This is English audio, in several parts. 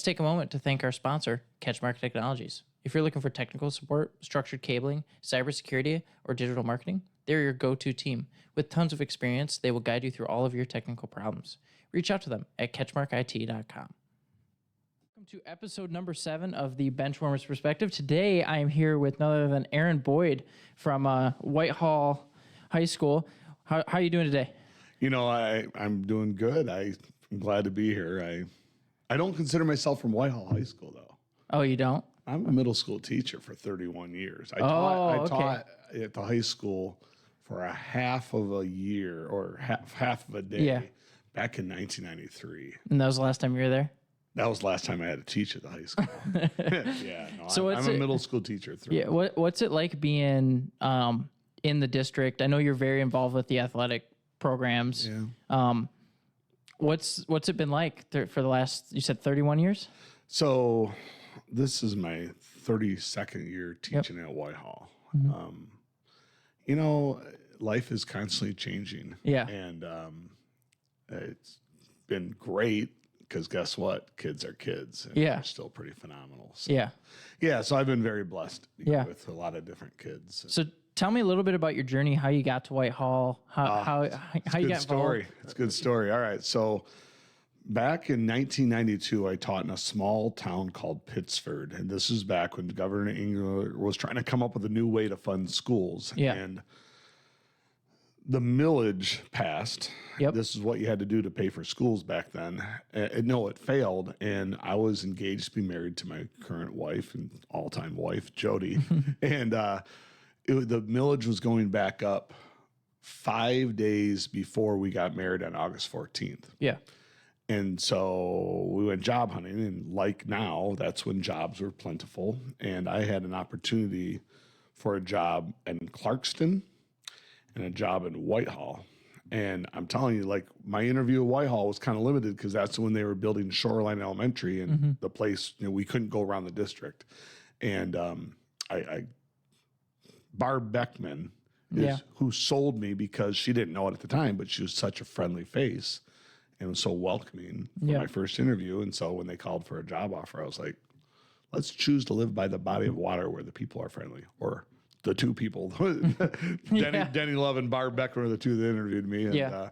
take a moment to thank our sponsor, CatchMark Technologies. If you're looking for technical support, structured cabling, cybersecurity, or digital marketing, they're your go-to team. With tons of experience, they will guide you through all of your technical problems. Reach out to them at CatchMarkIT.com. Welcome to episode number 7 of the Benchwarmers Perspective. Today, I am here with none other than Aaron Boyd from Whitehall High School. How are you doing today? You know, I'm doing good. I'm glad to be here. I don't consider myself from Whitehall High School, though. Oh, you don't? I'm a middle school teacher for 31 years. I taught at the high school for a half of a year or half of a day back in 1993. And that was the last time you were there? That was the last time I had to teach at the high school. So I'm a middle school teacher. What's it like being in the district? I know you're very involved with the athletic programs. Yeah. What's it been like for the last, you said 31 years? So this is my 32nd year teaching at Whitehall. Mm-hmm. You know, life is constantly changing. Yeah. And it's been great because guess what? Kids are kids. And they're still pretty phenomenal. So, yeah. So I've been very blessed with a lot of different kids. So tell me a little bit about your journey, how you got to Whitehall, how you got involved. It's a good story. All right. So back in 1992, I taught in a small town called Pittsford. And this is back when Governor Engler was trying to come up with a new way to fund schools. Yeah. And the millage passed. Yep. This is what you had to do to pay for schools back then. No, it failed. And I was engaged to be married to my current wife and all-time wife, Jody. And the millage was going back up 5 days before we got married on August 14th. Yeah. And so we went job hunting, and like now, that's when jobs were plentiful. And I had an opportunity for a job in Clarkston and a job in Whitehall. And I'm telling you, like, my interview at Whitehall was kind of limited because that's when they were building Shoreline Elementary, and the place, we couldn't go around the district. And Barb Beckman is who sold me, because she didn't know it at the time, but she was such a friendly face and was so welcoming for my first interview. And so when they called for a job offer, I was like, let's choose to live by the body of water where the people are friendly, or the two people. Denny Love and Barb Beckman were the two that interviewed me. And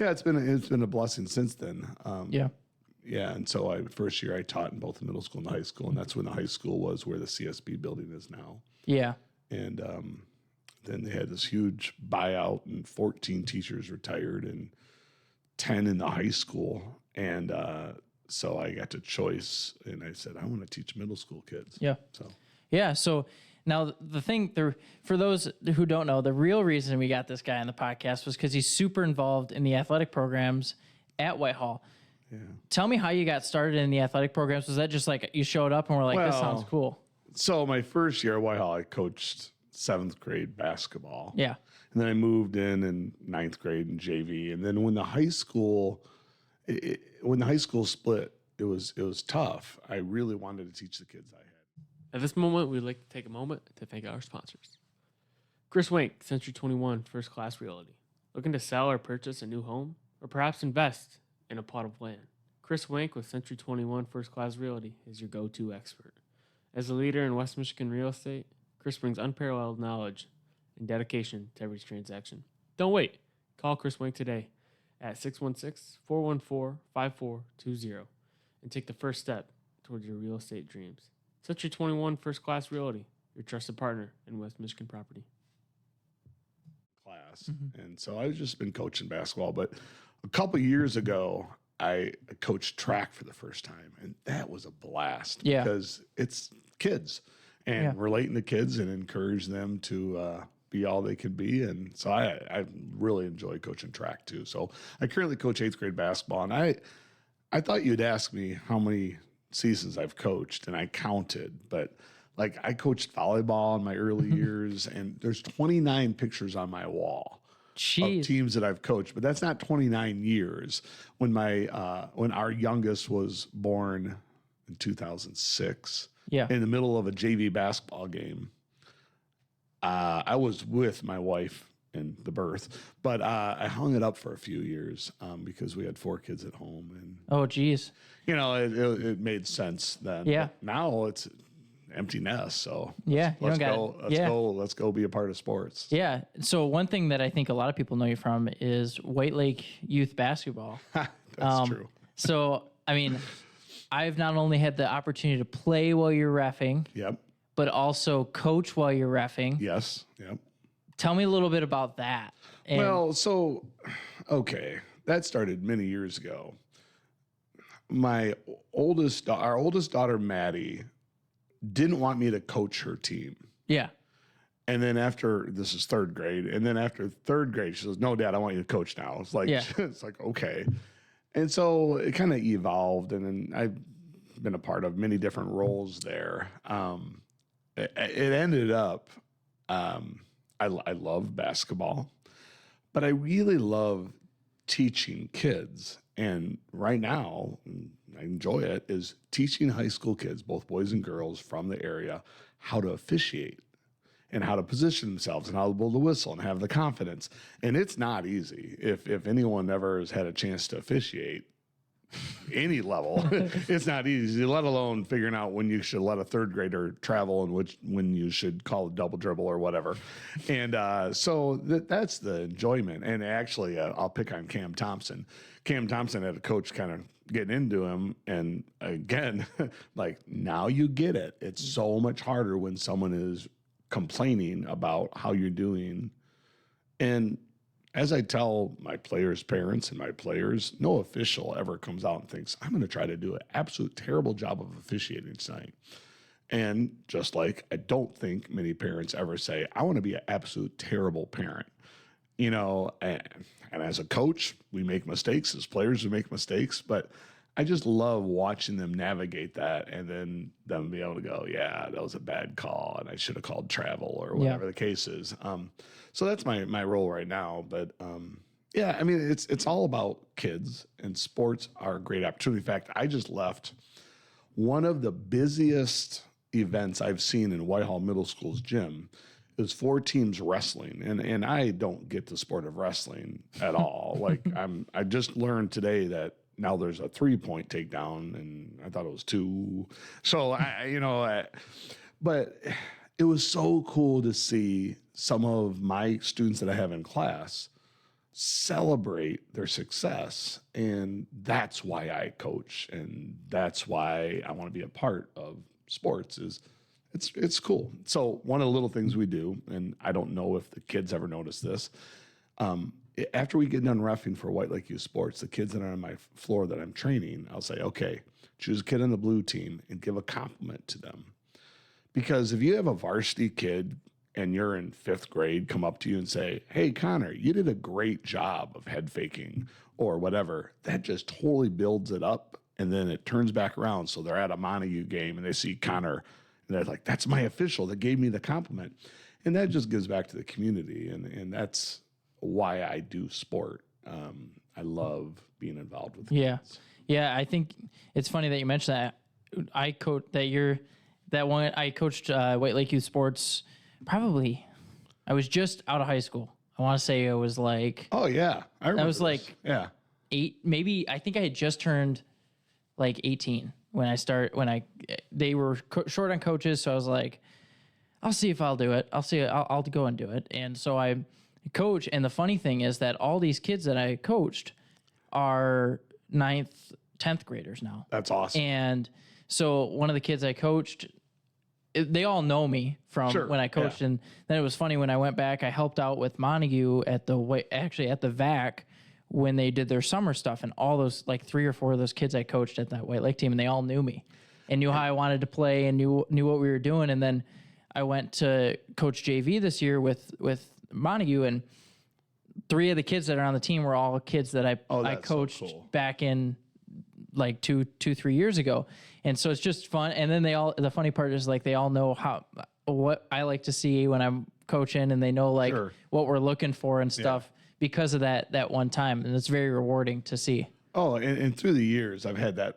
it's been a blessing since then. And so first year I taught in both the middle school and the high school, and that's when the high school was where the CSB building is now. Yeah. And then they had this huge buyout, and 14 teachers retired and 10 in the high school. And so I got to choice, and I said, I want to teach middle school kids. Yeah. So now the thing, for those who don't know, the real reason we got this guy on the podcast was because he's super involved in the athletic programs at Whitehall. Yeah. Tell me how you got started in the athletic programs. Was that just like you showed up and were like, this sounds cool? So my first year at Whitehall, I coached 7th grade basketball. Yeah. And then I moved in 9th grade in JV. And then when the high school split, it was tough. I really wanted to teach the kids I had. At this moment, we'd like to take a moment to thank our sponsors. Chris Wink, Century 21 First Class Realty. Looking to sell or purchase a new home, or perhaps invest in a plot of land? Chris Wink with Century 21 First Class Realty is your go-to expert. As a leader in West Michigan real estate, Chris brings unparalleled knowledge and dedication to every transaction. Don't wait. Call Chris Wink today at 616-414-5420 and take the first step towards your real estate dreams. Century 21 First Class Realty, your trusted partner in West Michigan property. And so I've just been coaching basketball, but a couple years ago, I coached track for the first time, and that was a blast because it's kids and relating to kids and encourage them to be all they can be. And so I really enjoy coaching track too. So I currently coach 8th grade basketball, and I thought you'd ask me how many seasons I've coached, and I counted, but like I coached volleyball in my early years, and there's 29 pictures on my wall of teams that I've coached, but that's not 29 years. When our youngest was born in 2006, in the middle of a JV basketball game, I was with my wife and the birth. But I hung it up for a few years because we had 4 kids at home, and Oh, geez. it made sense then. Yeah. But now it's empty nest. So Yeah, let's go. Let's go be a part of sports. Yeah. So one thing that I think a lot of people know you from is White Lake youth basketball. That's true. So, I mean, I've not only had the opportunity to play while you're reffing, Yep. but also coach while you're reffing. Yes. Yep. Tell me a little bit about that. And Okay, that started many years ago. Our oldest daughter, Maddie, didn't want me to coach her team. yeah. And then this is 3rd grade. And then after 3rd grade, she says, "No, Dad, I want you to coach now." It's like, it's like, okay. And so it kind of evolved. And then I've been a part of many different roles there. It ended up, I love basketball, but I really love teaching kids. And right now, I enjoy it, is teaching high school kids, both boys and girls from the area, how to officiate and how to position themselves and how to blow the whistle and have the confidence. And it's not easy. If anyone ever has had a chance to officiate any level, it's not easy, let alone figuring out when you should let a 3rd grader travel and when you should call a double dribble or whatever. And so that's the enjoyment. And actually, I'll pick on Cam Thompson. Cam Thompson had a coach kind of getting into him. And again, like, now you get it. It's so much harder when someone is complaining about how you're doing. And as I tell my players' parents and my players, no official ever comes out and thinks, "I'm going to try to do an absolute terrible job of officiating tonight." And just like I don't think many parents ever say, "I want to be an absolute terrible parent." And as a coach, we make mistakes. As players, we make mistakes. But I just love watching them navigate that and then them be able to go, "Yeah, that was a bad call, and I should have called travel," or whatever the case is. So that's my role right now. But yeah, I mean, it's all about kids, and sports are a great opportunity. In fact, I just left one of the busiest events I've seen in Whitehall Middle School's gym. It was 4 teams wrestling, and I don't get the sport of wrestling at all. Like I just learned today that now there's a 3-point takedown, and I thought it was 2. So but it was so cool to see some of my students that I have in class celebrate their success. And that's why I coach. And that's why I want to be a part of sports. Is it's cool. So one of the little things we do, and I don't know if the kids ever notice this, after we get done reffing for White Lake Youth Sports, the kids that are on my floor that I'm training, I'll say, "Okay, choose a kid on the blue team and give a compliment to them." Because if you have a varsity kid and you're in 5th grade come up to you and say, "Hey, Connor, you did a great job of head faking," or whatever, that just totally builds it up. And then it turns back around. So they're at a Montague game and they see Connor and they're like, "That's my official that gave me the compliment." And that just gives back to the community. And that's why I do sport. I love being involved with kids. Yeah. I think it's funny that you mentioned that. I coached White Lake Youth Sports. Probably, I was just out of high school. I want to say it was like, oh yeah, I remember. I was this. like, 8, maybe. I think I had just turned like 18 when they were short on coaches. So I was like, I'll see if I'll do it. I'll go and do it. And so I coach. And the funny thing is that all these kids that I coached are 9th, 10th graders now. That's awesome. And so one of the kids I coached, they all know me from when I coached. And then it was funny when I went back, I helped out with Montague at the VAC when they did their summer stuff, and all those, like 3 or 4 of those kids I coached at that White Lake team, and they all knew me and knew how I wanted to play and knew what we were doing. And then I went to coach JV this year with Montague, and 3 of the kids that are on the team were all kids that I coached back in like 2-3 years ago. And so it's just fun. And then the funny part is like, they all know what I like to see when I'm coaching, and they know like what we're looking for and stuff because of that one time. And it's very rewarding to see. Oh, and through the years, I've had that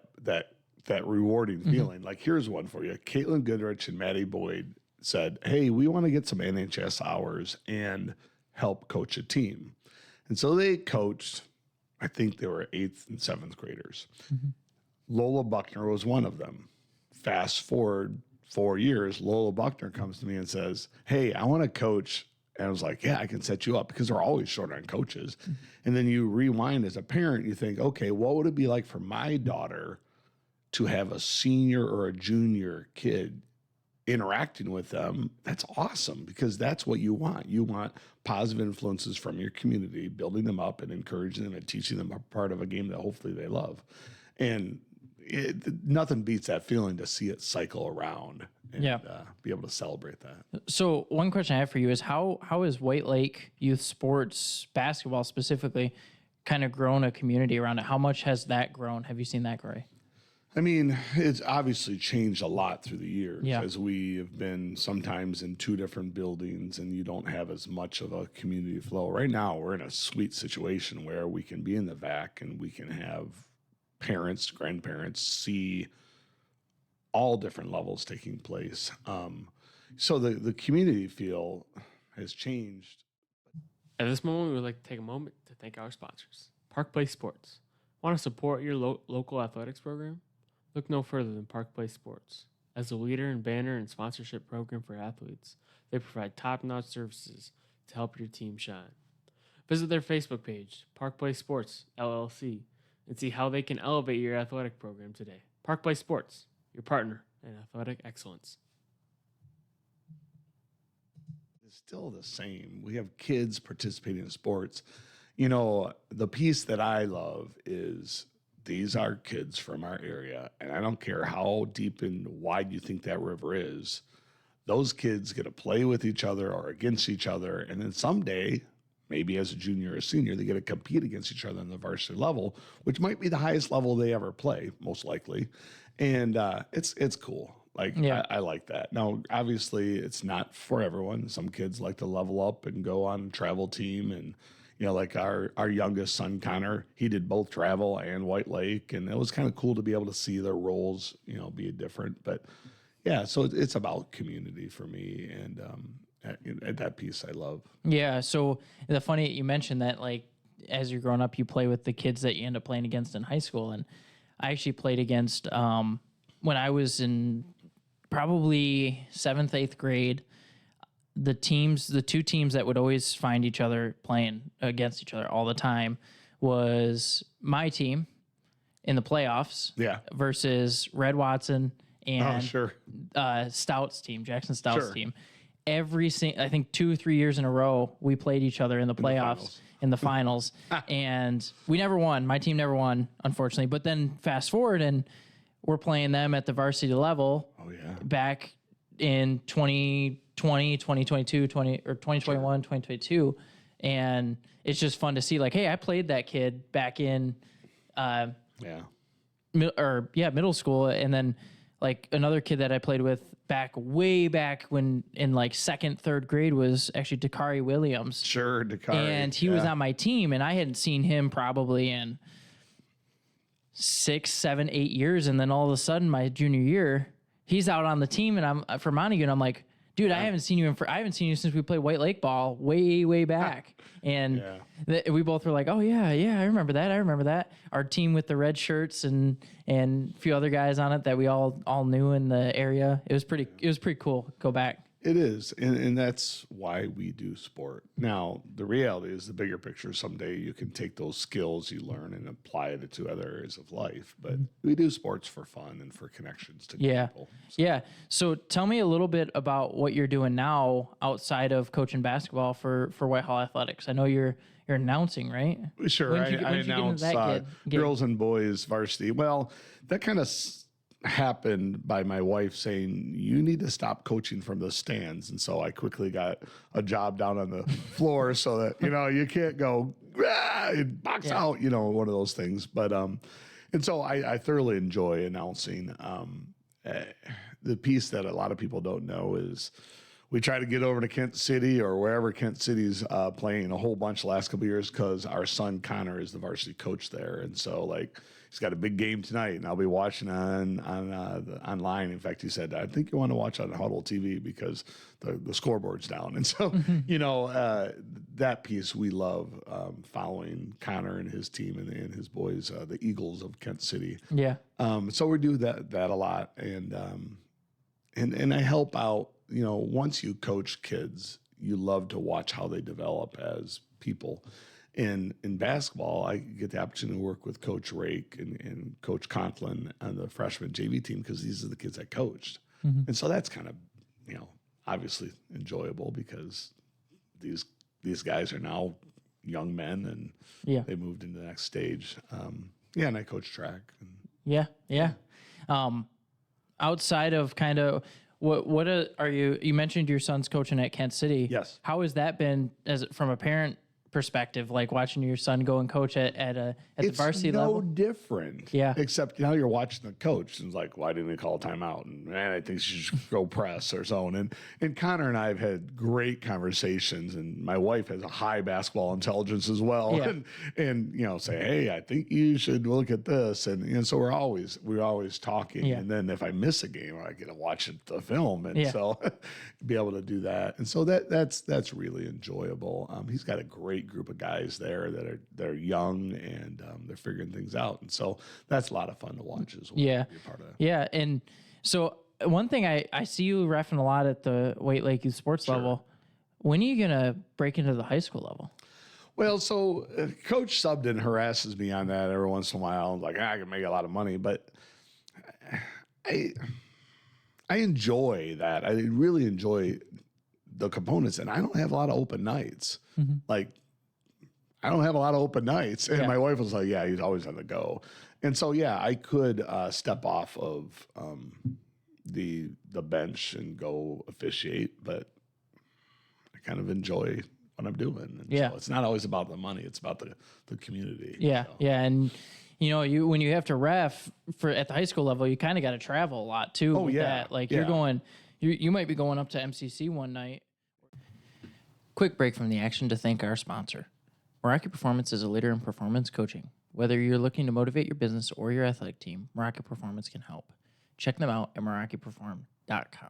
rewarding feeling. Like, here's one for you. Caitlin Goodrich and Maddie Boyd said, "Hey, we want to get some NHS hours and help coach a team. And so they coached, I think they were 8th and 7th graders. Lola Buckner was one of them. Fast forward 4 years, Lola Buckner comes to me and says, hey, I want to coach. And I was like, yeah, I can set you up, because they're always short on coaches. And then you rewind as a parent, you think, okay, what would it be like for my daughter to have a senior or a junior kid interacting with them? That's awesome, because that's what you want. You want positive influences from your community, building them up and encouraging them and teaching them a part of a game that hopefully they love. And nothing beats that feeling to see it cycle around and be able to celebrate that. So one question I have for you is how is White Lake youth sports basketball specifically kind of grown a community around it? How much has that grown? Have you seen that grow? I mean, it's obviously changed a lot through the years, Yeah. as we have been sometimes in 2 different buildings and you don't have as much of a community flow. Right now, we're in a sweet situation where we can be in the VAC and we can have parents, grandparents see all different levels taking place. So the community feel has changed. At this moment, we would like to take a moment to thank our sponsors. Park Place Sports. Want to support your local athletics program? Look no further than Park Place Sports. As a leader in banner and sponsorship program for athletes, they provide top-notch services to help your team shine. Visit their Facebook page, Park Place Sports, LLC, and see how they can elevate your athletic program today. Park Place Sports, your partner in athletic excellence. It's still the same. We have kids participating in sports. You know, the piece that I love is these are kids from our area, and I don't care how deep and wide you think that river is. Those kids get to play with each other or against each other, and then someday, maybe as a junior or senior, they get to compete against each other on the varsity level, which might be the highest level they ever play, most likely. And it's cool. Like, I like that. Now, obviously, it's not for everyone. Some kids like to level up and go on travel team. And, you know, like our youngest son, Connor, he did both travel and White Lake. And it was kind of cool to be able to see their roles, you know, be different. But, yeah, so it's about community for me. And at that piece I love. Yeah. So the funny you mentioned that, like, as you're growing up, you play with the kids that you end up playing against in high school. And I actually played against, when I was in probably 7th, 8th grade, the 2 teams that would always find each other playing against each other all the time was my team in the playoffs versus Red Watson and Stout's team, Jackson Stout's team. I think 2 or 3 years in a row, we played each other in the playoffs, in the finals, and we never won. My team never won, unfortunately. But then fast forward, and we're playing them at the varsity level back in 2020, 2022, 2021, 2022. And it's just fun to see, like, hey, I played that kid back in middle school. And then, like, another kid that I played with way back when in like 2nd, 3rd grade was actually Dakari Williams. Sure, Dakari. And he was on my team, and I hadn't seen him probably in 6, 7, 8 years. And then all of a sudden, my junior year, he's out on the team, and I'm for Montague, and I'm like, dude, I haven't seen you since we played White Lake ball way back. And we both were like, oh yeah, I remember that. Our team with the red shirts and a few other guys on it that we all knew in the area. It was pretty cool. Go back. It is, and that's why we do sport. Now, the reality is the bigger picture. Someday you can take those skills you learn and apply it to other areas of life. But we do sports for fun and for connections to people. Yeah. So tell me a little bit about what you're doing now outside of coaching basketball for Whitehall Athletics. I know you're announcing, right? Sure. I announce girls and boys varsity. Well, that kind of happened by my wife saying, you need to stop coaching from the stands. And so I quickly got a job down on the floor so that, you know, you can't go and box out, you know, one of those things. But, and so I thoroughly enjoy announcing. The piece that a lot of people don't know is we try to get over to Kent City or wherever Kent City's playing a whole bunch the last couple of years because our son Connor is the varsity coach there, and so like he's got a big game tonight, and I'll be watching online. In fact, he said, "I think you want to watch on Huddle TV because the scoreboard's down." And so that piece we love following Connor and his team and his boys, the Eagles of Kent City. Yeah. So we do that a lot, and I help out. Once you coach kids, you love to watch how they develop as people. And in basketball, I get the opportunity to work with Coach Rake and Coach Conklin on the freshman JV team because these are the kids I coached. Mm-hmm. And so that's kind of, obviously enjoyable because these guys are now young men and they moved into the next stage. And I coach track. Yeah. Outside of kind of what are you mentioned your son's coaching at Kent City. Yes. How has that been from a parent perspective, like watching your son go and coach at the varsity level? It's no different. Yeah. Except now you're watching the coach and it's like, why didn't he call a timeout? And man, I think she should go press or so. And Connor and I have had great conversations, and my wife has a high basketball intelligence as well. Yeah. And say, hey, I think you should look at this. And so we're always talking. Yeah. And then if I miss a game, I get to watch the film. And so be able to do that. And so that's really enjoyable. He's got a great group of guys there that are young and they're figuring things out, and so that's a lot of fun to watch as well. Yeah, be a part of. Yeah, and so one thing I see you reffing a lot at the White Lake Youth Sports level. When are you gonna break into the high school level? Well, so Coach Subden harasses me on that every once in a while. I'm like, I can make a lot of money, but I enjoy that. I really enjoy the components, and I don't have a lot of open nights. Mm-hmm. Like, I don't have a lot of open nights. And my wife was like, yeah, he's always on the go. And so, I could step off of the bench and go officiate, but I kind of enjoy what I'm doing. And so it's not always about the money. It's about the community. Yeah. So. Yeah. And, when you have to ref at the high school level, you kind of got to travel a lot too. Oh, yeah. That. Like you're going, you might be going up to MCC one night. Quick break from the action to thank our sponsor. Meraki Performance is a leader in performance coaching. Whether you're looking to motivate your business or your athletic team, Meraki Performance can help. Check them out at merakiperform.com.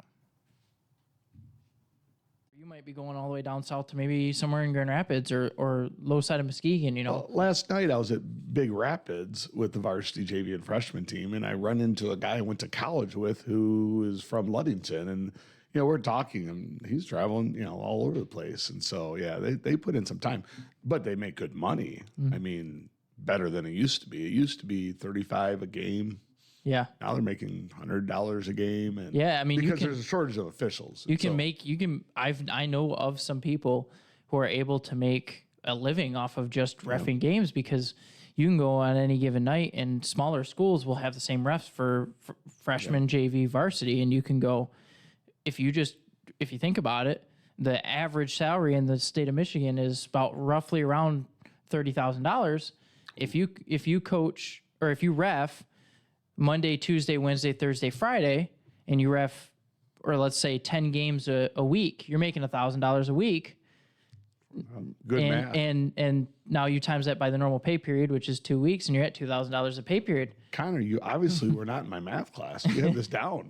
You might be going all the way down south to maybe somewhere in Grand Rapids or low side of Muskegon, Well, last night I was at Big Rapids with the varsity JV and freshman team, and I run into a guy I went to college with who is from Ludington, and we're talking, and he's traveling, all over the place. And so, they put in some time, but they make good money. Mm-hmm. I mean, better than it used to be. It used to be $35 a game. Yeah. Now they're making $100 a game. And I mean, because there's a shortage of officials. I know of some people who are able to make a living off of just reffing games, because you can go on any given night and smaller schools will have the same refs for freshman JV varsity. And you can go, if you think about it, the average salary in the state of Michigan is about roughly around $30,000. If you coach or if you ref Monday, Tuesday, Wednesday, Thursday, Friday, and you ref, or let's say 10 games a week, you're making $1,000 a week. Good math. And now you times that by the normal pay period, which is 2 weeks, and you're at $2,000 a pay period. Connor, you obviously were not in my math class. You have this down.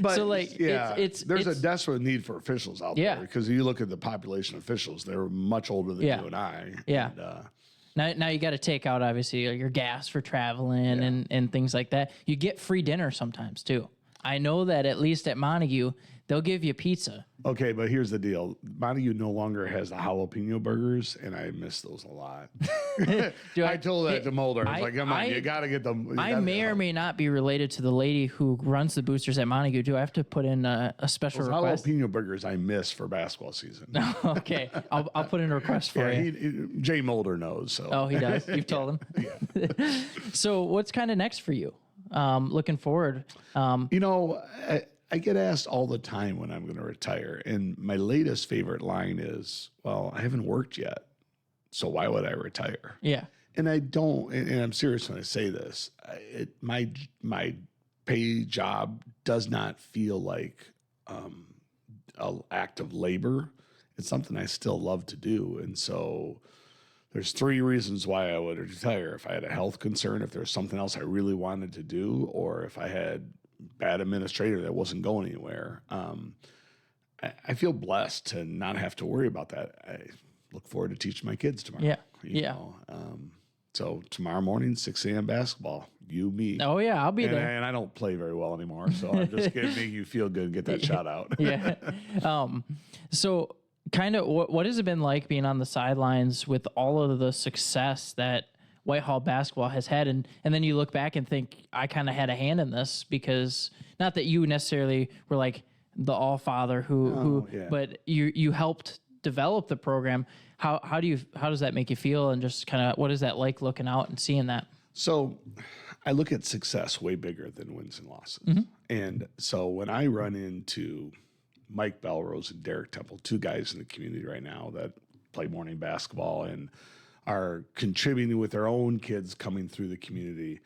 But so there's a desperate need for officials out there, because you look at the population of officials, they're much older than you and I. Yeah. And, now you got to take out obviously your gas for traveling and things like that. You get free dinner sometimes too. I know that at least at Montague, they'll give you pizza. Okay, but here's the deal. Montague no longer has the jalapeno burgers, and I miss those a lot. I told that to Mulder. I was like, come on, you got to get them. I may or may not be related to the lady who runs the boosters at Montague. Do I have to put in a special request? Jalapeno burgers I miss for basketball season. Okay, I'll put in a request for you. Jay Mulder knows. So. Oh, he does? You've told him? Yeah. So what's kind of next for you? Looking forward. I get asked all the time when I'm going to retire, and my latest favorite line is, well, I haven't worked yet, so why would I retire? Yeah. And I don't, and I'm serious when I say this, my pay job does not feel like an act of labor. It's something I still love to do. And so there's 3 reasons why I would retire. If I had a health concern, if there's something else I really wanted to do, or if I had bad administrator that wasn't going anywhere. I feel blessed to not have to worry about that. I look forward to teaching my kids tomorrow. Yeah. You know? So tomorrow morning, 6 a.m. basketball, you, me. Oh yeah, I'll be there. And I don't play very well anymore, so I'm just going to make you feel good and get that shot out. Yeah. So kind of what has it been like being on the sidelines with all of the success that Whitehall basketball has had, and then you look back and think, I kind of had a hand in this, because not that you necessarily were like the all father but you helped develop the program. How does that make you feel, and just kind of what is that like looking out and seeing that? So I look at success way bigger than wins and losses. And so when I run into Mike Belrose and Derek Temple, 2 guys in the community right now that play morning basketball and are contributing with their own kids coming through the community,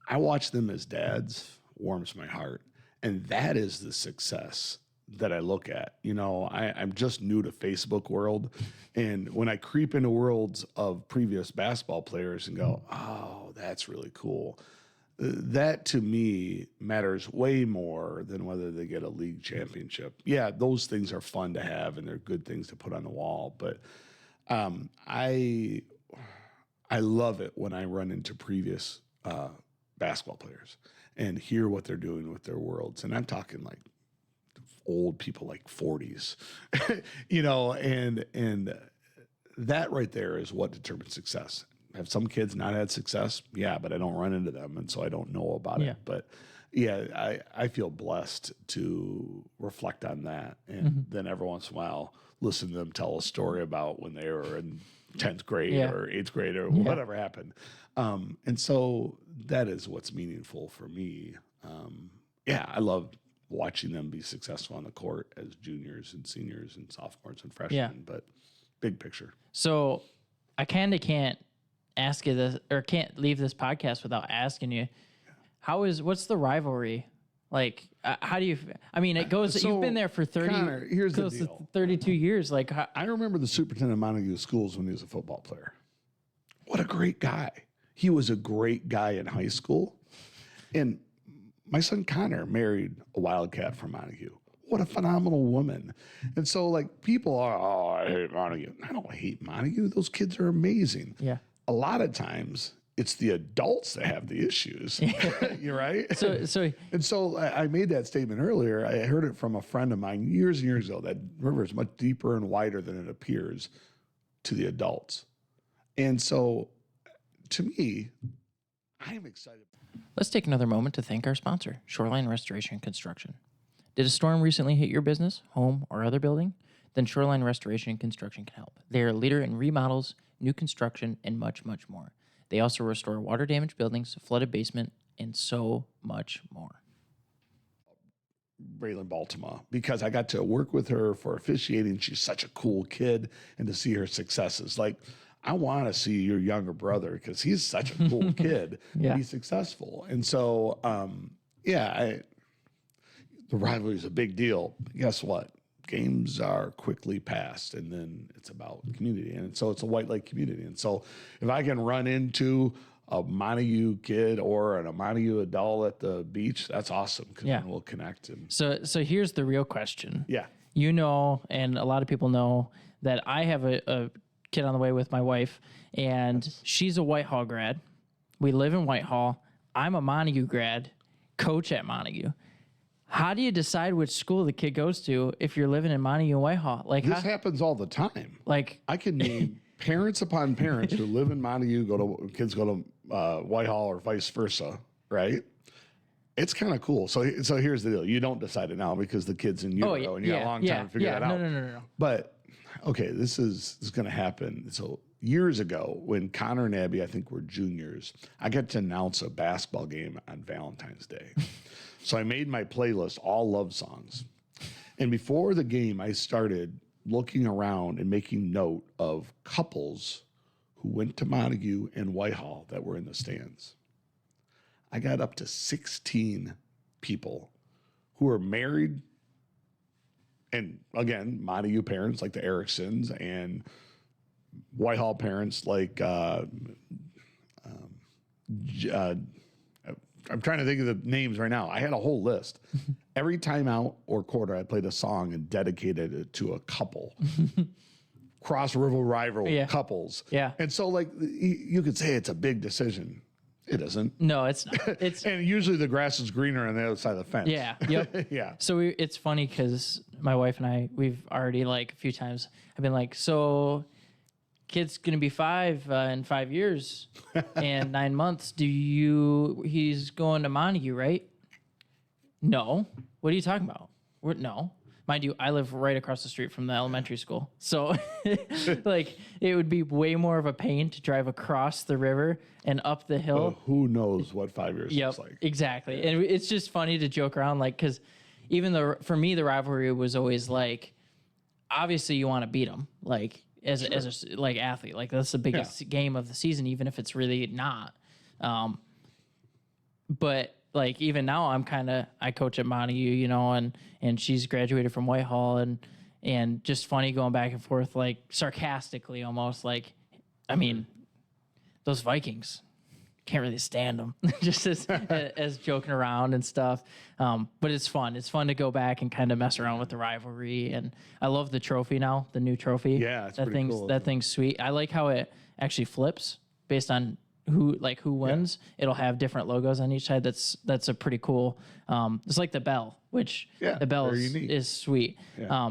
I watch them as dads, warms my heart. And that is the success that I look at. You know, I'm just new to Facebook world. And when I creep into worlds of previous basketball players and go, oh, that's really cool, that to me matters way more than whether they get a league championship. Yeah, those things are fun to have and they're good things to put on the wall. But I love it when I run into previous basketball players and hear what they're doing with their worlds. And I'm talking like old people, like 40s, you know, and that right there is what determines success. Have some kids not had success? Yeah, but I don't run into them, and so I don't know about it. But yeah, I feel blessed to reflect on that, and then every once in a while listen to them tell a story about when they were in 10th grade or 8th grade or whatever happened. And so that is what's meaningful for me. I love watching them be successful on the court as juniors and seniors and sophomores and freshmen, but big picture. So I kind of can't ask you this, or can't leave this podcast without asking you, what's the rivalry? Like, how do you, I mean, it goes, So, you've been there for 30, Connor, here's the close to deal. 32 years. Like, I remember the superintendent of Montague Schools when he was a football player. What a great guy. He was a great guy in high school. And my son Connor married a Wildcat from Montague. What a phenomenal woman. And so, like, people are, oh, I hate Montague. I don't hate Montague. Those kids are amazing. Yeah. A lot of times, it's the adults that have the issues. You're right. And so I made that statement earlier. I heard it from a friend of mine years and years ago, that river is much deeper and wider than it appears to the adults. And so to me, I am excited. Let's take another moment to thank our sponsor, Shoreline Restoration and Construction. Did a storm recently hit your business, home, or other building? Then Shoreline Restoration and Construction can help. They are a leader in remodels, new construction, and much, much more. They also restore water-damaged buildings, flooded basement, and so much more. Braylon Baltimore, because I got to work with her for officiating. She's such a cool kid, and to see her successes. Like, I want to see your younger brother because he's such a cool kid and he's successful. And so, the rivalry is a big deal. But guess what? Games are quickly passed, and then it's about community. And so it's a White Lake community. And so if I can run into a Montague kid or a Montague adult at the beach, that's awesome, because then we'll connect. And So here's the real question. yeah. You know, and a lot of people know that I have a kid on the way with my wife, and she's a Whitehall grad. We live in Whitehall. I'm a Montague grad, coach at Montague. How do you decide which school the kid goes to if you're living in Montague and Whitehall? Like, This happens all the time. like, I can name parents upon parents who live in Montague, kids go to Whitehall or vice versa, right? It's kind of cool. So here's the deal. You don't decide it now because the kid's in utero and you got a long time to figure that out. No. But, okay, this is going to happen. So years ago when Connor and Abby, I think, were juniors, I got to announce a basketball game on Valentine's Day. So I made my playlist all love songs. And before the game, I started looking around and making note of couples who went to Montague and Whitehall that were in the stands. I got up to 16 people who were married and again, Montague parents like the Ericksons and Whitehall parents like I'm trying to think of the names right now. I had a whole list. Every timeout or quarter, I played a song and dedicated it to a couple. Cross river rival couples. Yeah. And so, like, you could say it's a big decision. It isn't. No, it's not. It's And usually the grass is greener on the other side of the fence. yeah. Yep. Yeah. So it's funny because my wife and I, we've already like a few times, I've been like, so kid's going to be 5 in 5 years and 9 months. He's going to Montague, right? No. What are you talking about? No. Mind you, I live right across the street from the elementary school. So like it would be way more of a pain to drive across the river and up the hill. Well, who knows what 5 years looks like. Exactly. And it's just funny to joke around, like, because even though for me, the rivalry was always like, obviously you want to beat them, like as a like athlete, like that's the biggest game of the season, even if it's really not. But like even now I coach at Montague, you know, and she's graduated from Whitehall and just funny going back and forth, like sarcastically almost, like, I mean, those Vikings, can't really stand them, just as joking around and stuff. But it's fun. It's fun to go back and kind of mess around with the rivalry. And I love the trophy now, the new trophy. Yeah, it's pretty cool. That thing's sweet. I like how it actually flips based on who wins. It'll have different logos on each side. That's a pretty cool. It's like the bell, which the bell is sweet. Yeah.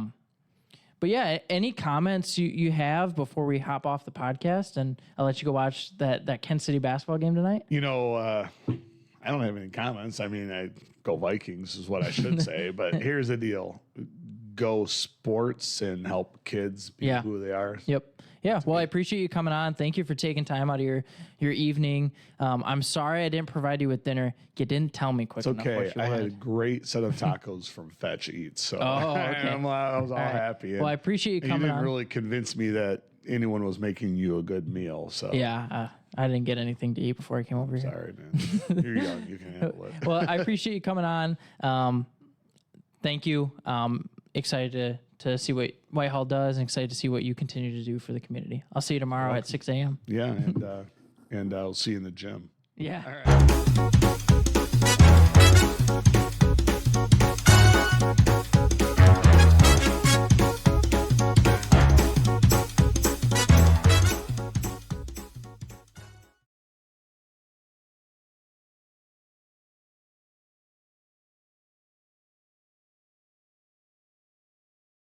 But yeah, any comments you have before we hop off the podcast, and I'll let you go watch that Kent City basketball game tonight? You know, I don't have any comments. I mean, I go Vikings is what I should say, but here's the deal. Go sports and help kids be who they are. Yep. Yeah. Well, I appreciate you coming on. Thank you for taking time out of your evening. I'm sorry I didn't provide you with dinner. You didn't tell me quick enough. Okay. What you I had a wanted. great set of tacos from Fetch Eats. So okay. I was all happy. Well, I appreciate you And coming you didn't on. really convince me that anyone was making you a good meal. So Yeah. I didn't get anything to eat before I came over here. sorry, man. You're young. You can handle it. Well, I appreciate you coming on. Thank you. Excited to see what Whitehall does and excited to see what you continue to do for the community. I'll see you tomorrow at 6 a.m. Yeah. And I'll see you in the gym. Yeah. All right.